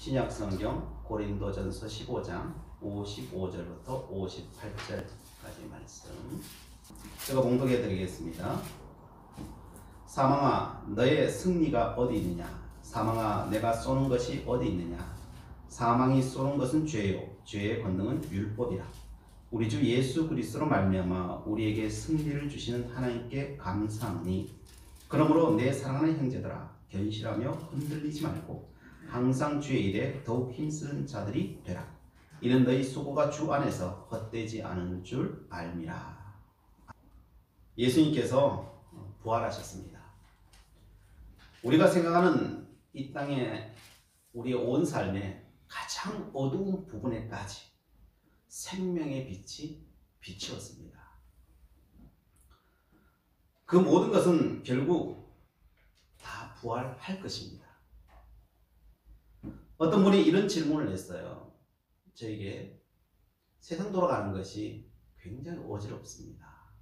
신약성경 고린도전서 15장 55절부터 58절까지 말씀 제가 봉독해 드리겠습니다. 사망아 너의 승리가 어디 있느냐? 사망아 내가 쏘는 것이 어디 있느냐? 사망이 쏘는 것은 죄요 죄의 권능은 율법이라. 우리 주 예수 그리스도로 말미암아 우리에게 승리를 주시는 하나님께 감사하니 그러므로 내 사랑하는 형제들아 견실하며 흔들리지 말고 항상 주의 일에 더욱 힘쓰는 자들이 되라. 이는 너희 수고가 주 안에서 헛되지 않은 줄 알미라. 예수님께서 부활하셨습니다. 우리가 생각하는 이 땅에 우리의 온 삶의 가장 어두운 부분에까지 생명의 빛이 비추었습니다. 그 모든 것은 결국 다 부활할 것입니다. 어떤 분이 이런 질문을 했어요. 저에게 세상 돌아가는 것이 굉장히 어지럽습니다.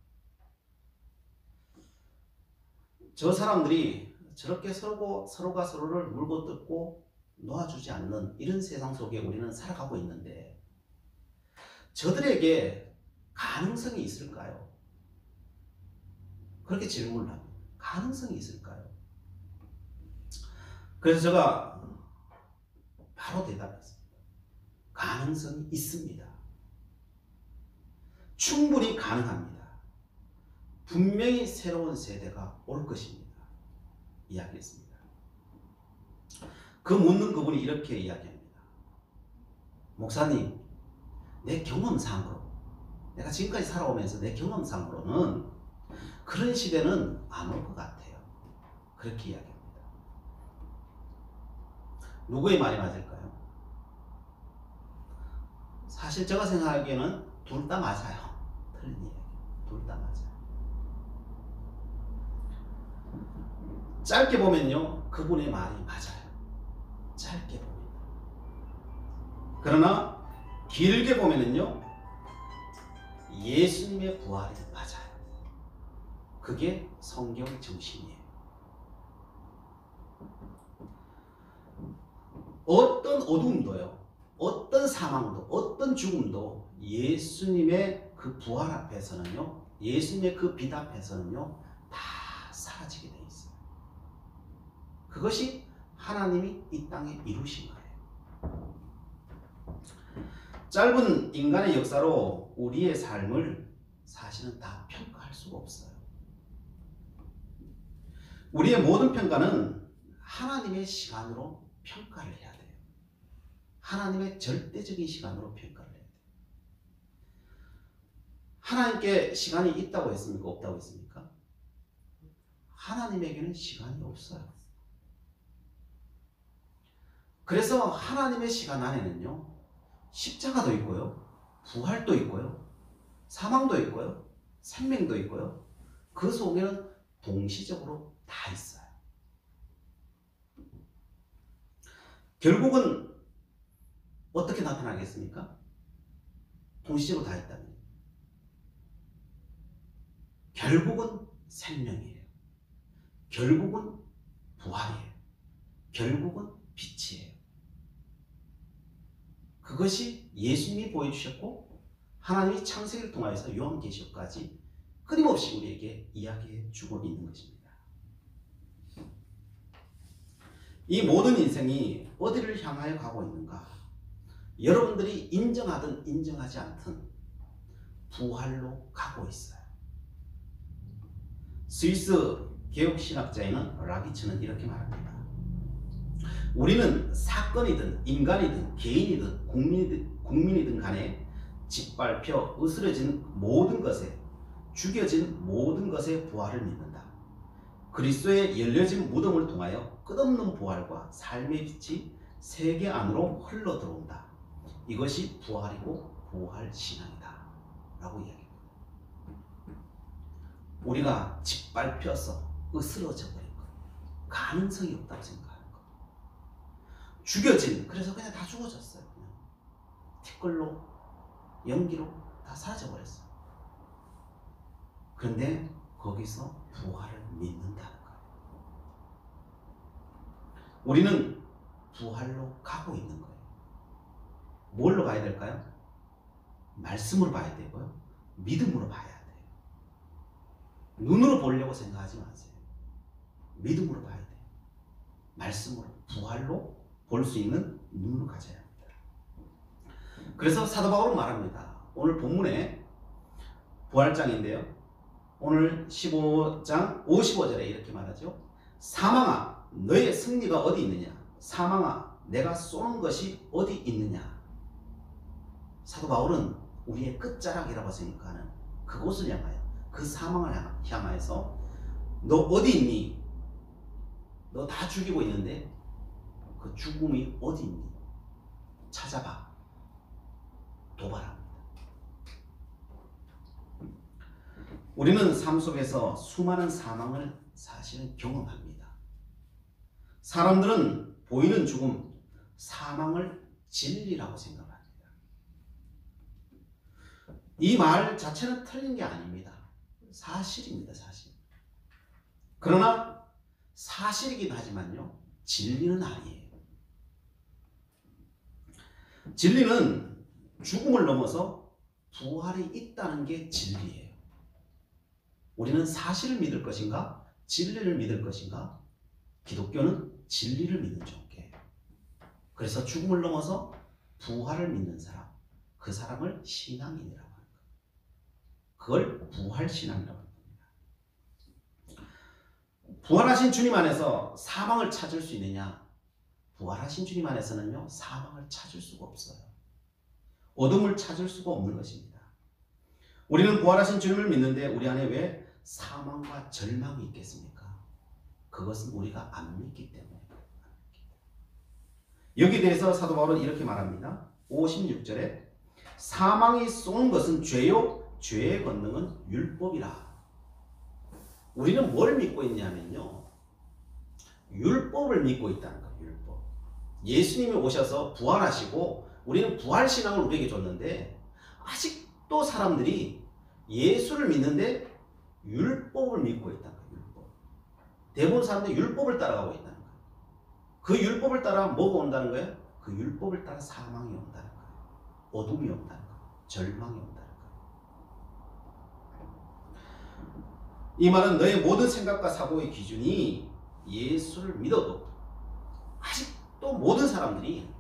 저 사람들이 저렇게 서로가 서로를 물고 뜯고 놓아주지 않는 이런 세상 속에 우리는 살아가고 있는데 저들에게 가능성이 있을까요? 그렇게 질문을 합니다. 가능성이 있을까요? 그래서 제가 바로 대답했습니다. 가능성이 있습니다. 충분히 가능합니다. 분명히 새로운 세대가 올 것입니다. 이야기했습니다. 그 묻는 그분이 이렇게 이야기합니다. 목사님, 내 경험상으로, 내가 지금까지 살아오면서 내 경험상으로는 그런 시대는 안 올 것 같아요. 그렇게 이야기합니다. 누구의 말이 맞을까요? 사실 제가 생각하기에는 둘 다 맞아요. 틀린 이야기. 둘 다 맞아요. 짧게 보면요, 그분의 말이 맞아요. 짧게 보면. 그러나 길게 보면은요, 예수님의 부활이 맞아요. 그게 성경 정신이에요. 어떤 어둠도요, 어떤 사망도, 어떤 죽음도 예수님의 그 부활 앞에서는요, 예수님의 그 빛 앞에서는요, 다 사라지게 돼 있어요. 그것이 하나님이 이 땅에 이루신 거예요. 짧은 인간의 역사로 우리의 삶을 사실은 다 평가할 수가 없어요. 우리의 모든 평가는 하나님의 시간으로 평가를 해야 돼요. 하나님의 절대적인 시간으로 평가를 해야 돼요. 하나님께 시간이 있다고 했습니까? 없다고 했습니까? 하나님에게는 시간이 없어요. 그래서 하나님의 시간 안에는요, 십자가도 있고요, 부활도 있고요, 사망도 있고요, 생명도 있고요, 그 속에는 동시적으로 다 있어요. 결국은 어떻게 나타나겠습니까? 동시적으로 다 있다면. 결국은 생명이에요. 결국은 부활이에요. 결국은 빛이에요. 그것이 예수님이 보여주셨고 하나님이 창세기를 통하여서 요한계시록까지 끊임없이 우리에게 이야기해 주고 있는 것입니다. 이 모든 인생이 어디를 향하여 가고 있는가? 여러분들이 인정하든 인정하지 않든 부활로 가고 있어요. 스위스 개혁신학자인 라기츠는 이렇게 말합니다. 우리는 사건이든 인간이든 개인이든 국민이든 간에 짓밟혀 으스러진 모든 것에, 죽여진 모든 것의 부활을 믿는다. 그리스도의 열려진 무덤을 통하여 끝없는 부활과 삶의 빛이 세계 안으로 흘러 들어온다. 이것이 부활이고 부활신앙이다 라고 이야기합니다. 우리가 짓밟혀서 으스러져 버린 것, 가능성이 없다고 생각하는 것, 죽여진, 그래서 그냥 다 죽어졌어요. 그냥 티끌로, 연기로 다 사라져버렸어요. 그런데 거기서 부활을 믿는다는 거예요. 우리는 부활로 가고 있는 거예요. 뭘로 봐야 될까요? 말씀으로 봐야 되고요. 믿음으로 봐야 돼요. 눈으로 보려고 생각하지 마세요. 믿음으로 봐야 돼요. 말씀으로, 부활로 볼 수 있는 눈으로 가져야 합니다. 그래서 사도 바울은 말합니다. 오늘 본문에 부활장인데요. 오늘 15장 55절에 이렇게 말하죠. 사망아, 너의 승리가 어디 있느냐? 사망아, 내가 쏘는 것이 어디 있느냐? 사도 바울은 우리의 끝자락이라고 생각하는 그곳을 향하여, 그 사망을 향하여서 너 어디 있니? 너 다 죽이고 있는데 그 죽음이 어디 있니? 찾아봐. 도발합니다. 우리는 삶 속에서 수많은 사망을 사실은 경험합니다. 사람들은 보이는 죽음, 사망을 진리라고 생각합니다. 이 말 자체는 틀린 게 아닙니다. 사실입니다. 사실. 그러나 사실이긴 하지만요, 진리는 아니에요. 진리는 죽음을 넘어서 부활이 있다는 게 진리예요. 우리는 사실을 믿을 것인가? 진리를 믿을 것인가? 기독교는 진리를 믿는 종교예요. 그래서 죽음을 넘어서 부활을 믿는 사람, 그 사람을 신앙인이라고 합니다. 그걸 부활신앙이라고 합니다. 부활하신 주님 안에서 사망을 찾을 수 있느냐? 부활하신 주님 안에서는요, 사망을 찾을 수가 없어요. 어둠을 찾을 수가 없는 것입니다. 우리는 부활하신 주님을 믿는데 우리 안에 왜 사망과 절망이 있겠습니까? 그것은 우리가 안 믿기 때문에. 여기에 대해서 사도 바울은 이렇게 말합니다. 56절에 사망이 쏘는 것은 죄요, 죄의 권능은 율법이라. 우리는 뭘 믿고 있냐면요, 율법을 믿고 있다는 거예요. 율법. 예수님이 오셔서 부활하시고 우리는 부활신앙을 우리에게 줬는데 아직도 사람들이 예수를 믿는데 율법을 믿고 있다는 거예요. 율법. 대부분 사람들이 율법을 따라가고 있다는 거예요. 그 율법을 따라 뭐가 온다는 거예요? 그 율법을 따라 사망이 온다는 거예요. 어둠이 온다는 거예요. 절망이 온다는 거예요. 이 말은 너의 모든 생각과 사고의 기준이 예수를 믿어도 아직도 모든 사람들이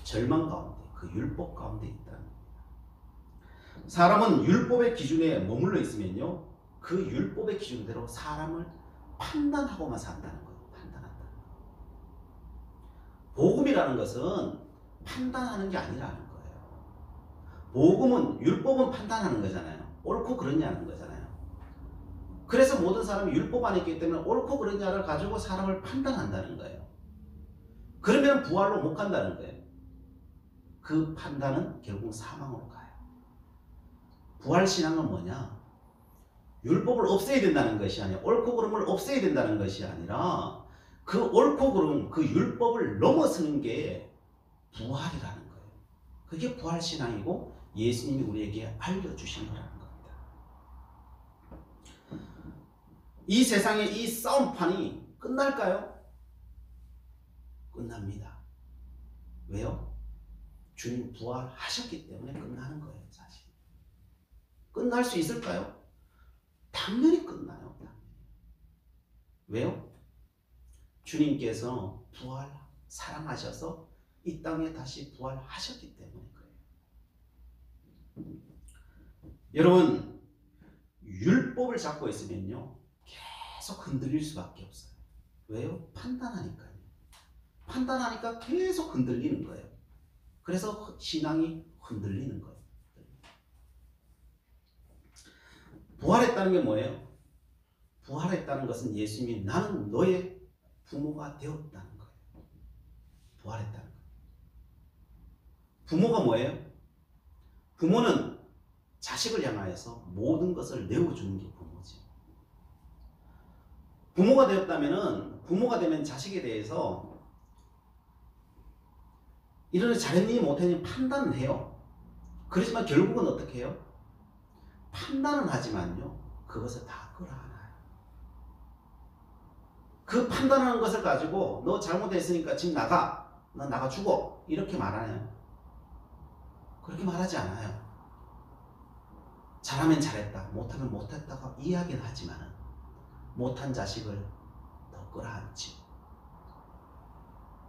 절망 가운데, 그 율법 가운데 있다는 겁니다. 사람은 율법의 기준에 머물러 있으면요, 그 율법의 기준대로 사람을 판단하고만 산다는 거예요. 판단한다는 거예요. 복음이라는 것은 판단하는 게 아니라는 거예요. 복음은, 율법은 판단하는 거잖아요. 옳고 그르냐는 거잖아요. 그래서 모든 사람이 율법 안에 있기 때문에 옳고 그르냐를 가지고 사람을 판단한다는 거예요. 그러면 부활로 못 간다는 거예요. 그 판단은 결국 사망으로 가요. 부활신앙은 뭐냐? 율법을 없애야 된다는 것이 아니라, 옳고 그름을 없애야 된다는 것이 아니라, 그 옳고 그름, 그 율법을 넘어서는 게 부활이라는 거예요. 그게 부활신앙이고 예수님이 우리에게 알려주신 거라는 겁니다. 이 세상의 이 싸움판이 끝날까요? 끝납니다. 왜요? 주님 부활하셨기 때문에 끝나는 거예요. 사실 끝날 수 있을까요? 당연히 끝나요. 당연히. 왜요? 주님께서 부활 사랑하셔서 이 땅에 다시 부활하셨기 때문에 그래요. 여러분, 율법을 잡고 있으면요, 계속 흔들릴 수밖에 없어요. 왜요? 판단하니까요. 판단하니까 계속 흔들리는 거예요. 그래서 신앙이 흔들리는 거예요. 부활했다는 게 뭐예요? 부활했다는 것은 예수님이 나는 너의 부모가 되었다는 거예요. 부활했다는 거예요. 부모가 뭐예요? 부모는 자식을 향하여서 모든 것을 내어주는 게 부모지. 부모가 되었다면은, 부모가 되면 자식에 대해서 이런 잘했니 못했니 판단은 해요. 그렇지만 결국은 어떻게 해요? 판단은 하지만요, 그것을 다 끌어안아요. 그 판단하는 것을 가지고 너 잘못했으니까 지금 나가. 너 나가 죽어. 이렇게 말하나요? 그렇게 말하지 않아요. 잘하면 잘했다. 못하면 못했다고 이야기는 하지만 못한 자식을 더 끌어안지.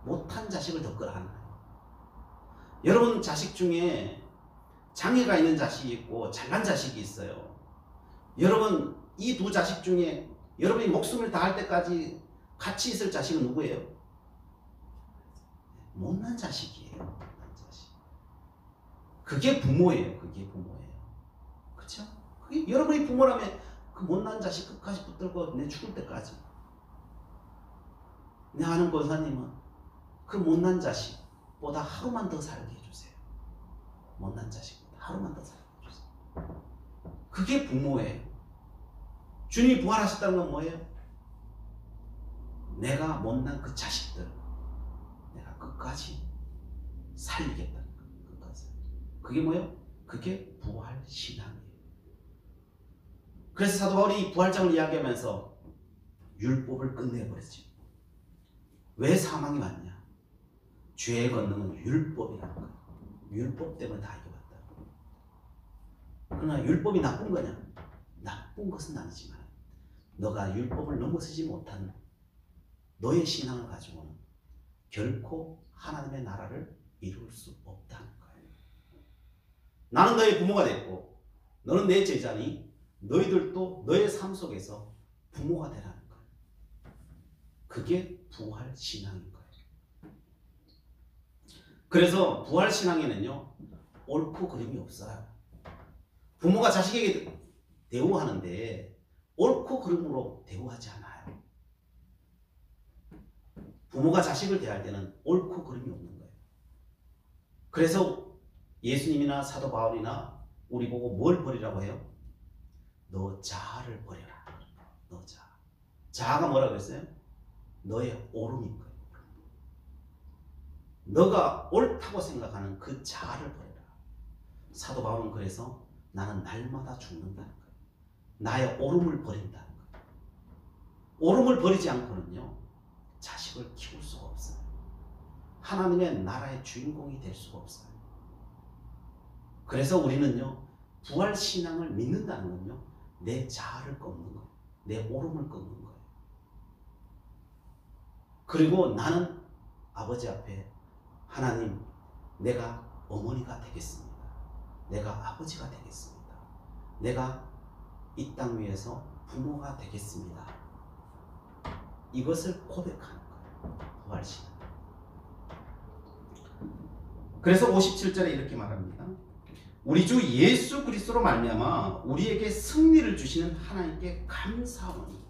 못한 자식을 더 끌어안아요. 여러분 자식 중에 장애가 있는 자식이 있고 잘난 자식이 있어요. 여러분 이 두 자식 중에 여러분이 목숨을 다할 때까지 같이 있을 자식은 누구예요? 못난 자식이에요. 못난 자식. 그게 부모예요. 그게 부모예요. 그렇죠? 그게 여러분이 부모라면 그 못난 자식 끝까지 붙들고 내 죽을 때까지. 내 아는 권사님은 그 못난 자식보다 하루만 더 살게 해주세요. 못난 자식보다 하루만 더 살게 해주세요. 그게 부모예요. 주님이 부활하셨다는 건 뭐예요? 내가 못난 그 자식들 내가 끝까지 살리겠다는 거예요. 끝까지. 그게 뭐예요? 그게 부활신앙이에요. 그래서 사도 바울이 이 부활장을 이야기하면서 율법을 끝내버렸죠. 왜 사망이 왔냐? 죄의 권능은 율법이라는 거예요. 율법 때문에 다 이겨왔다. 그러나 율법이 나쁜 거냐? 나쁜 것은 아니지만 너가 율법을 넘어서지 못한 너의 신앙을 가지고는 결코 하나님의 나라를 이룰 수 없다는 거예요. 나는 너의 부모가 됐고 너는 내 제자니 너희들도 너의 삶 속에서 부모가 되라는 거예요. 그게 부활신앙인 거예요. 그래서 부활신앙에는요 옳고 그름이 없어요. 부모가 자식에게 대우하는데 옳고 그름으로 대우하지 않아요. 부모가 자식을 대할 때는 옳고 그름이 없는 거예요. 그래서 예수님이나 사도 바울이나 우리 보고 뭘 버리라고 해요? 너 자아를 버려라. 너 자아. 자아가 뭐라고 했어요? 너의 옳음인 거예요. 너가 옳다고 생각하는 그 자아를 버려라. 사도 바울은 그래서 나는 날마다 죽는다는 거예요. 나의 옳음을 버린다는 거예요. 옳음을 버리지 않고는요 자식을 키울 수가 없어요. 하나님의 나라의 주인공이 될 수가 없어요. 그래서 우리는요 부활신앙을 믿는다는 건요 내 자아를 꺾는 거예요. 내 옳음을 꺾는 거예요. 그리고 나는 아버지 앞에 하나님 내가 어머니가 되겠습니다. 내가 아버지가 되겠습니다. 내가 이 땅 위에서 부모가 되겠습니다. 이것을 고백하는 거예요. 부활신앙. 그래서 57절에 이렇게 말합니다. 우리 주 예수 그리스도로 말미암아 우리에게 승리를 주시는 하나님께 감사하오니.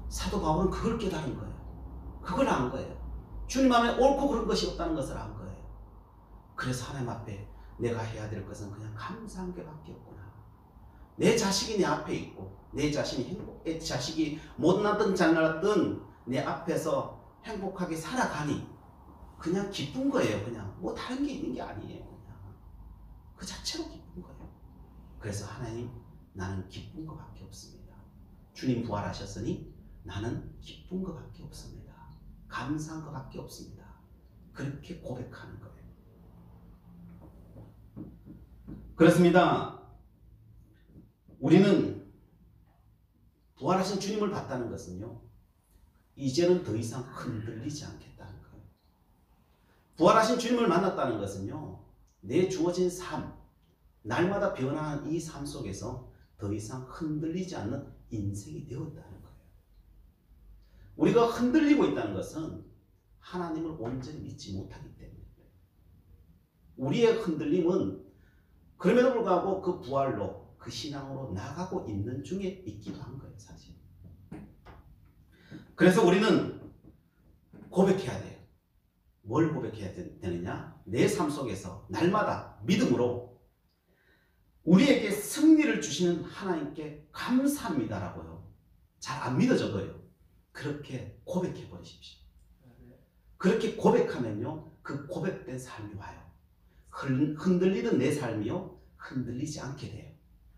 사도 바울은 그걸 깨달은 거예요. 그걸 안 거예요. 주님 안에 옳고 그른 것이 없다는 것을 안 거예요. 그래서 하나님 앞에 내가 해야 될 것은 그냥 감사한 게 밖에 없구나. 내 자식이 내 앞에 있고 내 자식이 못나든 잘나든 내 앞에서 행복하게 살아가니 그냥 기쁜 거예요. 그냥 뭐 다른 게 있는 게 아니에요. 그냥 그 자체로 기쁜 거예요. 그래서 하나님 나는 기쁜 것밖에 없습니다. 주님 부활하셨으니 나는 기쁜 것밖에 없습니다. 감사한 것밖에 없습니다. 그렇게 고백하는 거예요. 그렇습니다. 우리는 부활하신 주님을 봤다는 것은요 이제는 더 이상 흔들리지 않겠다는 거예요. 부활하신 주님을 만났다는 것은요 내 주어진 삶, 날마다 변화하는 이 삶 속에서 더 이상 흔들리지 않는 인생이 되었다는 거예요. 우리가 흔들리고 있다는 것은 하나님을 온전히 믿지 못하기 때문에 그래요. 우리의 흔들림은 그럼에도 불구하고 그 부활로 그 신앙으로 나가고 있는 중에 있기도 한 거예요. 사실. 그래서 우리는 고백해야 돼요. 뭘 고백해야 되느냐? 내 삶 속에서 날마다 믿음으로 우리에게 승리를 주시는 하나님께 감사합니다라고요. 잘 안 믿어져도요. 그렇게 고백해 버리십시오. 그렇게 고백하면요. 그 고백된 삶이 와요. 흔들리던 내 삶이요. 흔들리지 않게 돼요.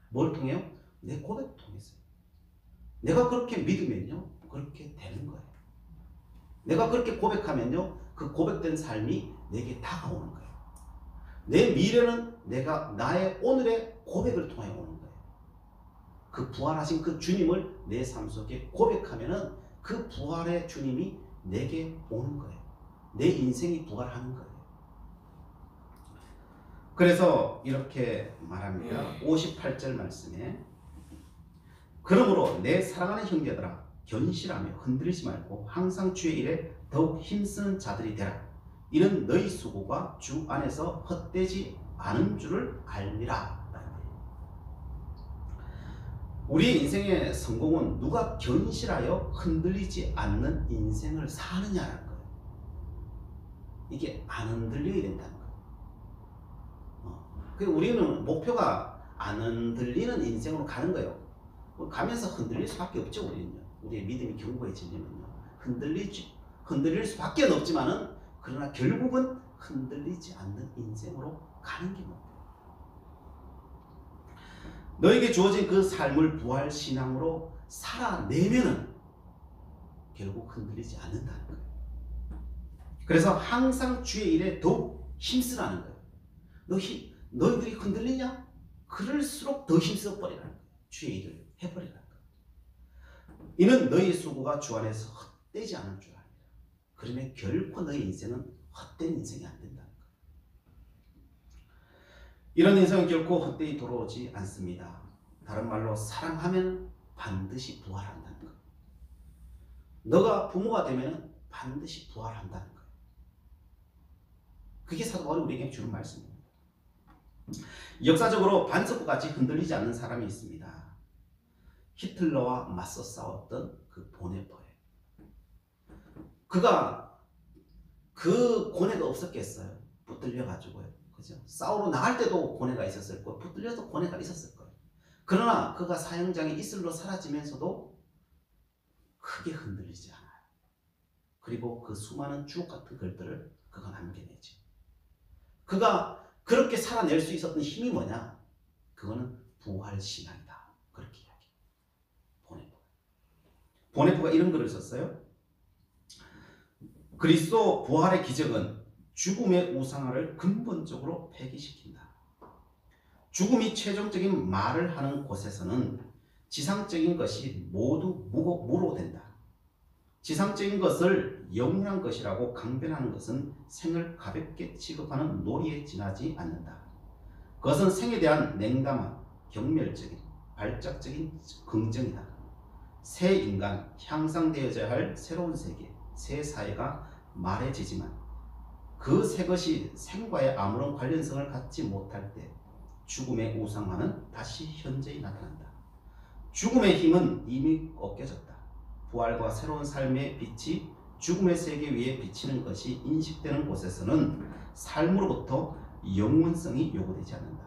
뭘 통해요? 내 고백 통해서요. 내가 그렇게 믿으면요. 그렇게 되는 거예요. 내가 그렇게 고백하면요, 그 고백된 삶이 내게 다가오는 거예요. 내 미래는 내가 나의 오늘의 고백을 통해 오는 거예요. 그 부활하신 그 주님을 내 삶 속에 고백하면은 그 부활의 주님이 내게 오는 거예요. 내 인생이 부활하는 거예요. 그래서 이렇게 말합니다. 58절 말씀에 그러므로 내 사랑하는 형제들아 견실하며 흔들리지 말고 항상 주의 일에 더욱 힘쓰는 자들이 되라. 이는 너희 수고가 주 안에서 헛되지 않은 줄을 알미라. 우리 인생의 성공은 누가 견실하여 흔들리지 않는 인생을 사느냐라는 거예요. 이게 안 흔들려야 된다는 거예요. 우리는 목표가 안 흔들리는 인생으로 가는 거예요. 가면서 흔들릴 수밖에 없죠. 우리의 믿음이 견고해지려면요. 흔들릴 수밖에 없지만은 그러나 결국은 흔들리지 않는 인생으로 가는 게 목표예요. 너에게 주어진 그 삶을 부활신앙으로 살아내면은 결국 흔들리지 않는다는 거예요. 그래서 항상 주의 일에 더욱 힘쓰라는 거예요. 너희들이 흔들리냐? 그럴수록 더 힘써 버리라는 거예요. 주의 일을 해버리라는 거예요. 이는 너희 수고가 주 안에서 헛되지 않을 줄 압니다. 그러면 결코 너희 인생은 헛된 인생이 안 된다는 거예요. 이런 인생은 결코 헛되이 돌아오지 않습니다. 다른 말로 사랑하면 반드시 부활한다는 거예요. 너가 부모가 되면 반드시 부활한다는 거예요. 그게 사도 바울이 우리에게 주는 말씀입니다. 역사적으로 반석구같이 흔들리지 않는 사람이 있습니다. 히틀러와 맞서 싸웠던 그 보네퍼예요. 그가 그 고뇌가 없었겠어요? 붙들려가지고요. 그죠? 싸우러 나갈 때도 고뇌가 있었을 거예요. 붙들려서 고뇌가 있었을 거예요. 그러나 그가 사형장에 이슬로 사라지면서도 크게 흔들리지 않아요. 그리고 그 수많은 주옥 같은 글들을 그가 남겨내죠. 그가 그렇게 살아낼 수 있었던 힘이 뭐냐? 그거는 부활신앙이다. 그렇게 이야기해요. 보네포가 이런 글을 썼어요. 그리스도 부활의 기적은 죽음의 우상화를 근본적으로 폐기시킨다. 죽음이 최종적인 말을 하는 곳에서는 지상적인 것이 모두 무로 된다. 지상적인 것을 영원한 것이라고 강변하는 것은 생을 가볍게 취급하는 놀이에 지나지 않는다. 그것은 생에 대한 냉담한 경멸적인 발작적인 긍정이다. 새 인간, 향상되어져야 할 새로운 세계, 새 사회가 말해지지만 그 새 것이 생과의 아무런 관련성을 갖지 못할 때 죽음의 우상화는 다시 현재에 나타난다. 죽음의 힘은 이미 꺾여졌다. 부활과 새로운 삶의 빛이 죽음의 세계 위에 비치는 것이 인식되는 곳에서는 삶으로부터 영원성이 요구되지 않는다.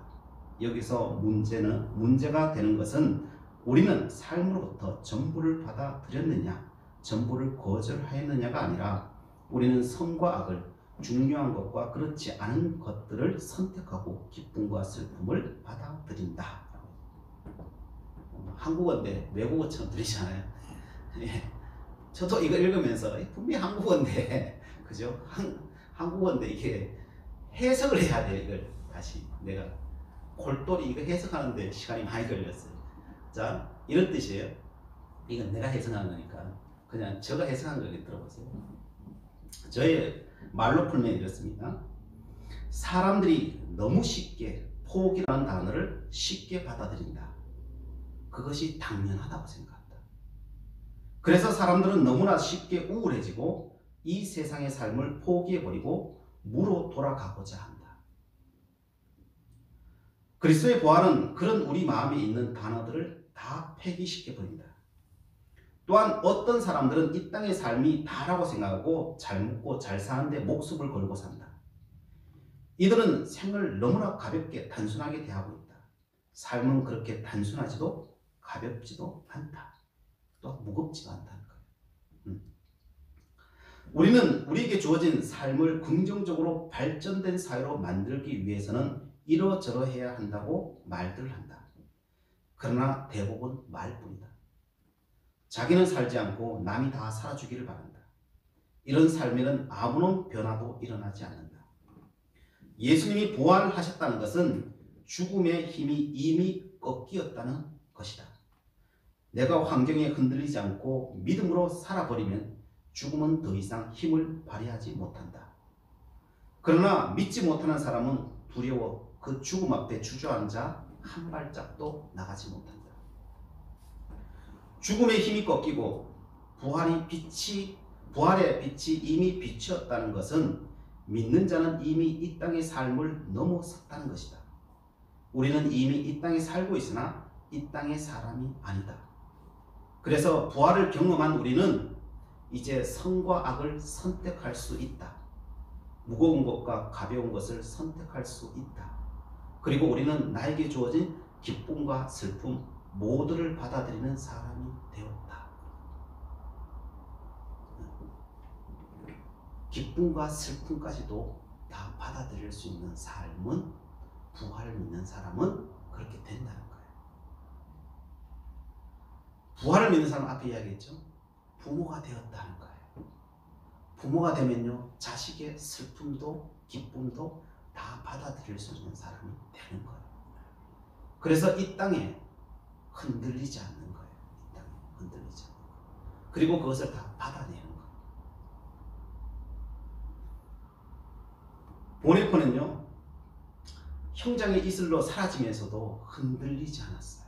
여기서 문제가 되는 것은 우리는 삶으로부터 전부를 받아들였느냐, 전부를 거절하였느냐가 아니라 우리는 선과 악을, 중요한 것과 그렇지 않은 것들을 선택하고 기쁨과 슬픔을 받아들인다. 한국어인데 외국어처럼 들리잖아요. 예. 저도 이거 읽으면서 분명히 한국어인데, 그죠? 한국어인데 이게 해석을 해야 돼요. 이걸 다시 내가 골똘히 이거 해석하는데 시간이 많이 걸렸어요. 자, 이런 뜻이에요. 이건 내가 해석한 거니까 그냥 제가 해석한 걸 들어보세요. 저의 말로 풀면 이렇습니다. 사람들이 너무 쉽게 포기라는 단어를 쉽게 받아들인다. 그것이 당연하다고 생각한다. 그래서 사람들은 너무나 쉽게 우울해지고 이 세상의 삶을 포기해버리고 무로 돌아가고자 한다. 그리스도의 부활은 그런 우리 마음에 있는 단어들을 다 폐기시켜버린다. 또한 어떤 사람들은 이 땅의 삶이 다라고 생각하고 잘 먹고 잘 사는데 목숨을 걸고 산다. 이들은 생을 너무나 가볍게 단순하게 대하고 있다. 삶은 그렇게 단순하지도 가볍지도 않다. 또 무겁지도 않다는 거예요. 우리는 우리에게 주어진 삶을 긍정적으로 발전된 사회로 만들기 위해서는 이러저러해야 한다고 말들을 한다. 그러나 대부분 말뿐이다. 자기는 살지 않고 남이 다 살아주기를 바란다. 이런 삶에는 아무런 변화도 일어나지 않는다. 예수님이 부활하셨다는 것은 죽음의 힘이 이미 꺾이었다는 것이다. 내가 환경에 흔들리지 않고 믿음으로 살아버리면 죽음은 더 이상 힘을 발휘하지 못한다. 그러나 믿지 못하는 사람은 두려워 그 죽음 앞에 주저앉아 한 발짝도 나가지 못한다. 죽음의 힘이 꺾이고 부활의 빛이 이미 비추었다는 것은 믿는 자는 이미 이 땅의 삶을 넘어섰다는 것이다. 우리는 이미 이 땅에 살고 있으나 이 땅의 사람이 아니다. 그래서 부활을 경험한 우리는 이제 선과 악을 선택할 수 있다. 무거운 것과 가벼운 것을 선택할 수 있다. 그리고 우리는 나에게 주어진 기쁨과 슬픔 모두를 받아들이는 사람이 되었다. 기쁨과 슬픔까지도 다 받아들일 수 있는 삶은 부활을 믿는 사람은 그렇게 된다는 거예요. 부활을 믿는 사람 앞에 이야기했죠. 부모가 되었다는 거예요. 부모가 되면요, 자식의 슬픔도 기쁨도 다 받아들일 수 있는 사람이 되는 거예요. 그래서 이 땅에 흔들리지 않는 거예요. 이 땅에 흔들리지 않는 거예요. 그리고 그것을 다 받아내는 거예요. 보네포는요, 형장의 이슬로 사라지면서도 흔들리지 않았어요.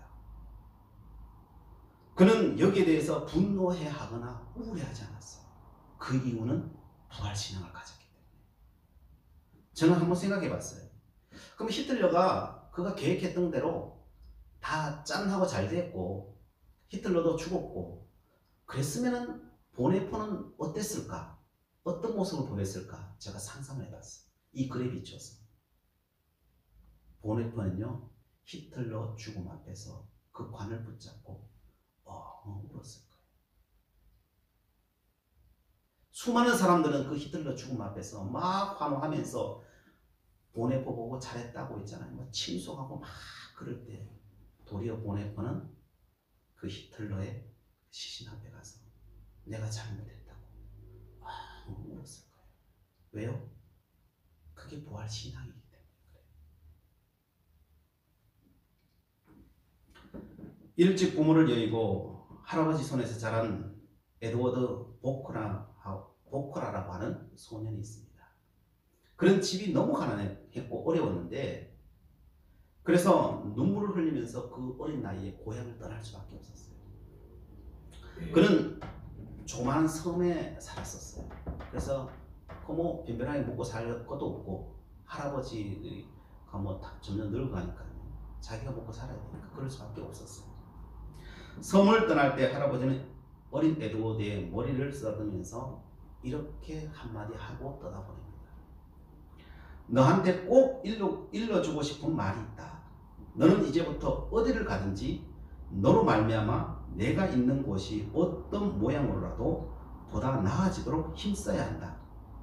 그는 여기에 대해서 분노해 하거나 우울해하지 않았어요. 그 이유는 부활신앙을 가졌기 때문에. 저는 한번 생각해 봤어요. 그럼 히틀러가 그가 계획했던 대로 다 짠하고 잘 됐고 히틀러도 죽었고 그랬으면 보네포는 어땠을까? 어떤 모습을 보였을까? 제가 상상을 해봤어요. 이 글에 비춰서. 보네포는요, 히틀러 죽음 앞에서 그 관을 붙잡고 울었을 거예요. 수많은 사람들은 그 히틀러 죽음 앞에서 막 환호하면서 보네포 보고 잘했다고 했잖아요. 뭐 칭송하고 막 그럴 때 도리어 보네포는 그 히틀러의 시신 앞에 가서 내가 잘못했다고 울었을 거예요. 왜요? 그게 부활 신앙이기 때문에 그래요. 일찍 부모를 여의고 할아버지 손에서 자란 에드워드 보크라라고 하는 소년이 있습니다. 그런 집이 너무 가난했고 어려웠는데 그래서 눈물을 흘리면서 그 어린 나이에 고향을 떠날 수밖에 없었어요. 그는 조그마한 섬에 살았었어요. 그래서 뭐 변변하게 먹고 살 것도 없고 할아버지가 뭐 점점 늙어가니까요. 자기가 먹고 살아야 되니까 그럴 수밖에 없었어요. 섬을 떠날 때 할아버지는 어린 에드워드의 머리를 쓰다듬으면서 이렇게 한마디 하고 떠나보냅니다. 너한테 꼭 일러주고 싶은 말이 있다. 너는 이제부터 어디를 가든지 너로 말미암아 내가 있는 곳이 어떤 모양으로라도 보다 나아지도록 힘써야 한다.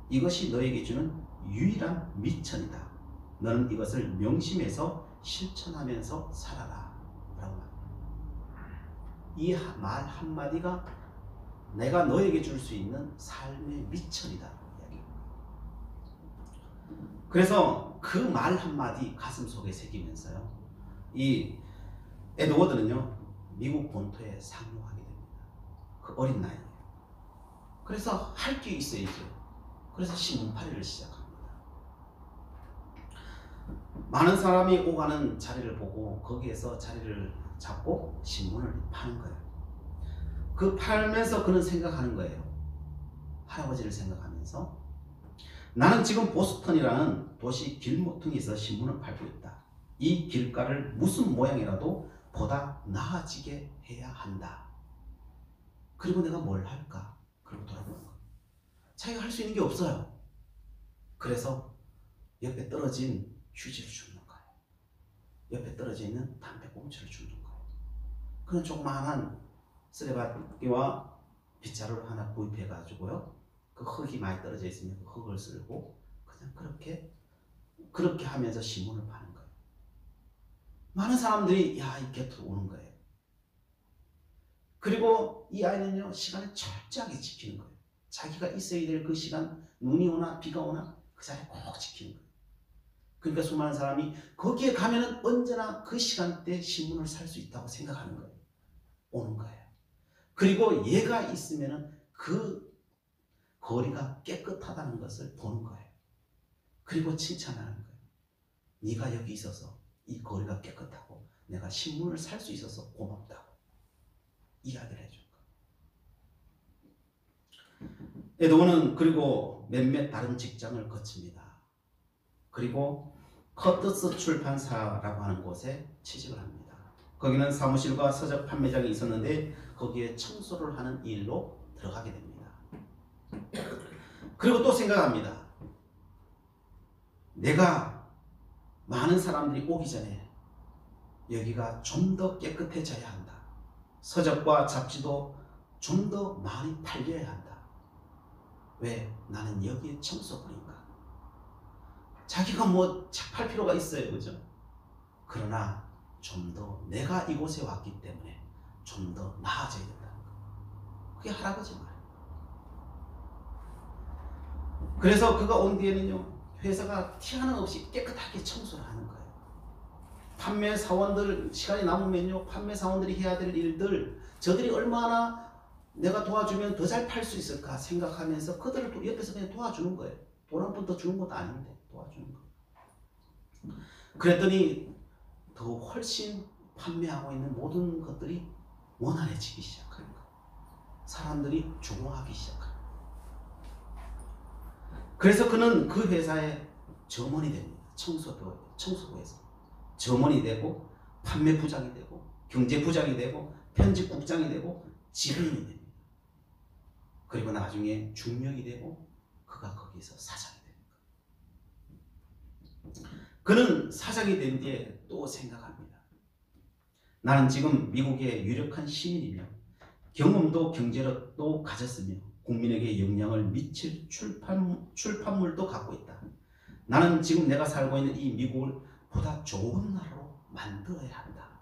이것이 너에게 주는 유일한 미천이다. 너는 이것을 명심해서 실천하면서 살아라. 라고 합니다. 이 말 한마디가 내가 너에게 줄 수 있는 삶의 미천이다. 그래서 그 말 한마디 가슴 속에 새기면서요, 이 에드워드는요 미국 본토에 상륙하게 됩니다. 그 어린 나이에. 그래서 할 게 있어야죠. 그래서 신문팔이를 시작합니다. 많은 사람이 오가는 자리를 보고 거기에서 자리를 잡고 신문을 파는 거예요. 그 팔면서 그는 생각하는 거예요. 할아버지를 생각하면서 나는 지금 보스턴이라는 도시 길모퉁이에서 신문을 팔고 있다. 이 길가를 무슨 모양이라도 보다 나아지게 해야 한다. 그리고 내가 뭘 할까? 그리고 돌아보는 거예요. 자기가 할 수 있는 게 없어요. 그래서 옆에 떨어진 휴지를 주는 거예요. 옆에 떨어져 있는 담배꽁초를 주는 거예요. 그런 조그마한 쓰레받기와 빗자루를 하나 구입해 가지고요, 그 흙이 많이 떨어져 있으면 그 흙을 쓸고 그냥 그렇게 하면서 신문을 파는 거예요. 많은 사람들이 이 곁으로 오는 거예요. 그리고 이 아이는요 시간을 철저하게 지키는 거예요. 자기가 있어야 될 그 시간, 눈이 오나 비가 오나 그 자리에 꼭 지키는 거예요. 그러니까 수많은 사람이 거기에 가면은 언제나 그 시간대 신문을 살 수 있다고 생각하는 거예요. 오는 거예요. 그리고 얘가 있으면은 그 거리가 깨끗하다는 것을 보는 거예요. 그리고 칭찬하는 거예요. 네가 여기 있어서 이 거리가 깨끗하고 내가 신문을 살 수 있어서 고맙다고 이야기를 해준 거예요. 에드워는 그리고 몇몇 다른 직장을 거칩니다. 그리고 커트스 출판사라고 하는 곳에 취직을 합니다. 거기는 사무실과 서적 판매장이 있었는데 거기에 청소를 하는 일로 들어가게 됩니다. 그리고 또 생각합니다. 내가 많은 사람들이 오기 전에 여기가 좀 더 깨끗해져야 한다. 서적과 잡지도 좀 더 많이 팔려야 한다. 왜? 나는 여기에 청소꾼인가? 자기가 뭐 착할 필요가 있어요. 그죠? 그러나 좀 더 내가 이곳에 왔기 때문에 좀 더 나아져야 된다는 거. 그게 할아버지 말이에요. 그래서 그가 온 뒤에는요, 회사가 티 하나 없이 깨끗하게 청소를 하는 거예요. 판매 사원들 시간이 남으면요, 판매 사원들이 해야 될 일들, 저들이 얼마나 내가 도와주면 더 잘 팔 수 있을까 생각하면서 그들을 또 옆에서 그냥 도와주는 거예요. 돈 한 푼 더 주는 것도 아닌데 도와주는 거. 그랬더니 더 훨씬 판매하고 있는 모든 것들이 원활해지기 시작하는 거예요. 사람들이 좋아하기 시작하는 거예요. 그래서 그는 그 회사의 점원이 됩니다. 청소부에서 점원이 되고 판매부장이 되고 경제부장이 되고 편집국장이 되고 지배인이 됩니다. 그리고 나중에 중령이 되고 그가 거기서 사장이 됩니다. 그는 사장이 된 뒤에 또 생각합니다. 나는 지금 미국의 유력한 시민이며 경험도 경제력도 가졌으며 국민에게 영향을 미칠 출판물도 갖고 있다. 나는 지금 내가 살고 있는 이 미국을 보다 좋은 나라로 만들어야 한다.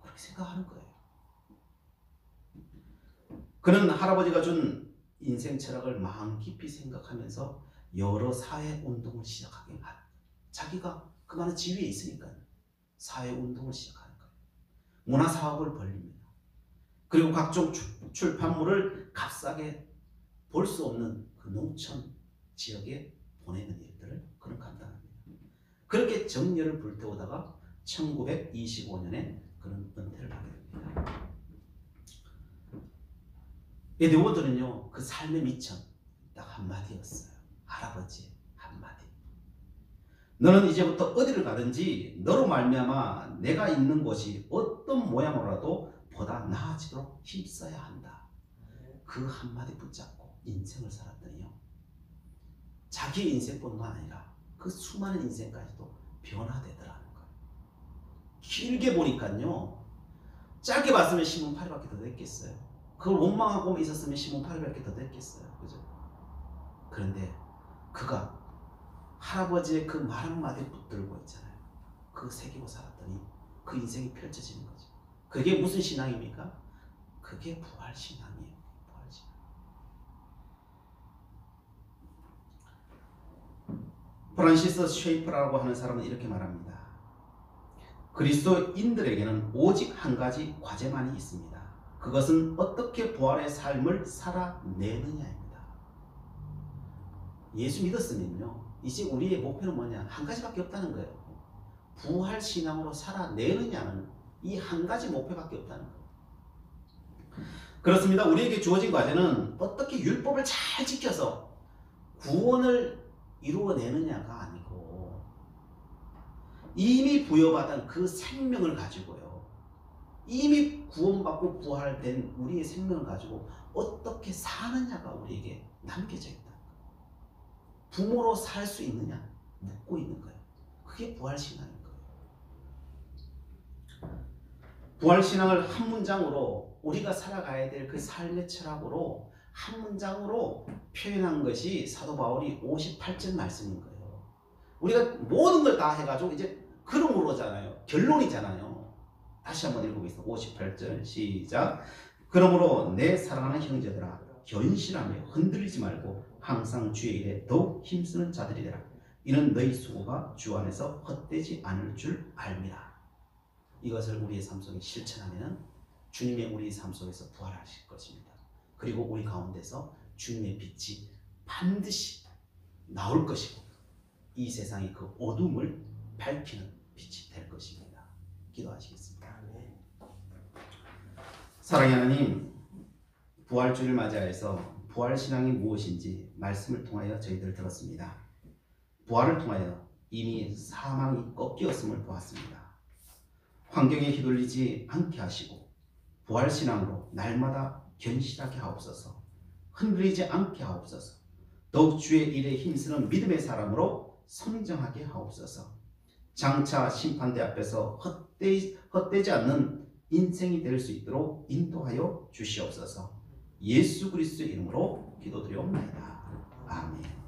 그렇게 생각하는 거예요. 그는 할아버지가 준 인생 철학을 마음 깊이 생각하면서 여러 사회 운동을 시작하게 합니다. 자기가 그만한 지위에 있으니까 사회 운동을 시작하는 거예요. 문화 사업을 벌립니다. 그리고 각종 출판물을 값싸게 볼 수 없는 그 농촌 지역에 보내는 일들을 그는 감당합니다. 그렇게 정열을 불태우다가 1925년에 그는 은퇴를 하게 됩니다. 에드워드는요, 그 삶의 미천 딱 한마디였어요. 할아버지의 한마디. 너는 이제부터 어디를 가든지 너로 말미암아 내가 있는 곳이 어떤 모양으로라도 보다 나아지도록 힘써야 한다. 그 한마디 붙잡고 인생을 살았더니요, 자기 인생뿐만 아니라 그 수많은 인생까지도 변화되더라는 거예요. 길게 보니까요, 짧게 봤으면 신문 8일밖에 더 됐겠어요. 그걸 원망하고 있었으면 신문 8일밖에 더 됐겠어요. 그죠? 그런데 그가 할아버지의 그 말 한마디 붙들고 있잖아요. 그거 새기고 살았더니 그 인생이 펼쳐지는 거죠. 그게 무슨 신앙입니까? 그게 부활신앙이에요. 부활신앙. 프란시스 쉐이퍼라고 하는 사람은 이렇게 말합니다. 그리스도인들에게는 오직 한 가지 과제만이 있습니다. 그것은 어떻게 부활의 삶을 살아내느냐입니다. 예수 믿었으면요, 이제 우리의 목표는 뭐냐? 한 가지밖에 없다는 거예요. 부활신앙으로 살아내느냐는 이 한 가지 목표밖에 없다는 거예요. 그렇습니다. 우리에게 주어진 과제는 어떻게 율법을 잘 지켜서 구원을 이루어내느냐가 아니고 이미 부여받은 그 생명을 가지고요, 이미 구원받고 부활된 우리의 생명을 가지고 어떻게 사느냐가 우리에게 남겨져 있다. 부모로 살 수 있느냐 묻고 있는 거예요. 그게 부활신앙인 거예요. 부활신앙을 한 문장으로 우리가 살아가야 될 그 삶의 철학으로 한 문장으로 표현한 것이 사도 바울이 58절 말씀인 거예요. 우리가 모든 걸 다 해가지고 이제 그러므로잖아요. 결론이잖아요. 다시 한번 읽어보겠습니다. 58절 시작. 그러므로 내 사랑하는 형제들아, 견실하며 흔들리지 말고 항상 주의 일에 더욱 힘쓰는 자들이 되라. 이는 너희 수고가 주 안에서 헛되지 않을 줄 알미라. 이것을 우리의 삶 속에 실천하면 주님의 우리 삶 속에서 부활하실 것입니다. 그리고 우리 가운데서 주님의 빛이 반드시 나올 것이고 이 세상의 그 어둠을 밝히는 빛이 될 것입니다. 기도하시겠습니다. 사랑의 하나님, 부활주를 맞이해서 부활신앙이 무엇인지 말씀을 통하여 저희들 들었습니다. 부활을 통하여 이미 사망이 꺾였음을 보았습니다. 환경에 휘둘리지 않게 하시고 부활신앙으로 날마다 견실하게 하옵소서. 흔들리지 않게 하옵소서. 더욱 주의 일에 힘쓰는 믿음의 사람으로 성장하게 하옵소서. 장차 심판대 앞에서 헛되지 않는 인생이 될 수 있도록 인도하여 주시옵소서. 예수 그리스도의 이름으로 기도드리옵나이다. 아멘.